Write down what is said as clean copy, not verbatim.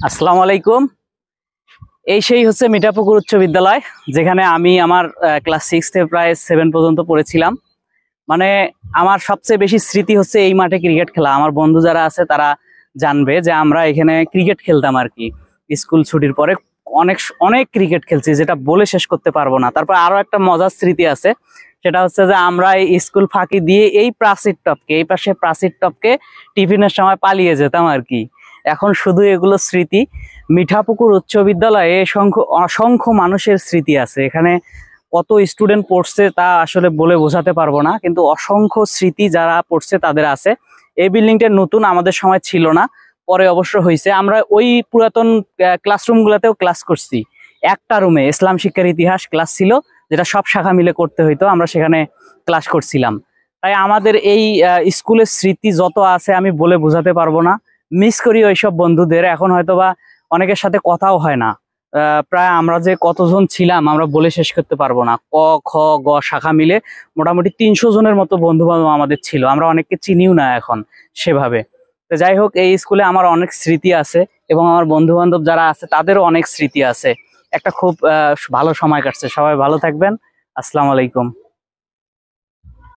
আসসালামু আলাইকুম। এই সেই হচ্ছে মিঠাপুকুর উচ্চ বিদ্যালয়, যেখানে আমি আমার ক্লাস 6 থেকে প্রায় 7 পর্যন্ত পড়েছিলাম। মানে আমার সবচেয়ে বেশি স্মৃতি হচ্ছে এই মাঠে ক্রিকেট খেলা। আমার বন্ধু যারা আছে তারা জানবে যে আমরা এখানে ক্রিকেট খেলতাম আর কি। স্কুল ছুটির পরে অনেক অনেক ক্রিকেট খেলছি, যেটা বলে শেষ করতে পারবো না। তারপর আরো একটা মজার স্মৃতি আছে, সেটা হচ্ছে যে আমরা এই স্কুল ফাঁকি দিয়ে এই প্রাচীর টপকে, এই পাশে প্রাচীর টপকে টিফিনের সময় পালিয়ে যেতাম আর কি। এখন শুধু এগুলো স্মৃতি। মিঠাপুকুর উচ্চ বিদ্যালয়ে অসংখ্য মানুষের স্মৃতি আছে। এখানে কত স্টুডেন্ট পড়ছে তা আসলে বলে বোঝাতে পারবো না, কিন্তু অসংখ্য স্মৃতি যারা পড়ছে তাদের আছে। এই বিল্ডিংটা নতুন, আমাদের সময় ছিল না, পরে অবশ্য হয়েছে। আমরা ওই পুরাতন ক্লাসরুম গুলাতেও ক্লাস করছি। একটা রুমে ইসলাম শিক্ষার ইতিহাস ক্লাস ছিল, যেটা সব শাখা মিলে করতে হইতো, আমরা সেখানে ক্লাস করছিলাম। তাই আমাদের এই স্কুলের স্মৃতি যত আছে আমি বলে বোঝাতে পারবো না। মিস করি ওইসব বন্ধুদের। এখন হয়তোবা অনেকের সাথে কথাও হয় না। প্রায় আমরা যে কতজন ছিলাম আমরা বলে শেষ করতে পারবো না। ক খ গ শাখা মিলে মোটামুটি 300 জনের মতো বন্ধু বান্ধব আমাদের ছিল। আমরা অনেককে চিনিও না এখন সেভাবে। তো যাই হোক, এই স্কুলে আমার অনেক স্মৃতি আছে এবং আমার বন্ধু বান্ধব যারা আছে তাদেরও অনেক স্মৃতি আছে। একটা খুব ভালো সময় কাটছে। সবাই ভালো থাকবেন। আসসালামু আলাইকুম।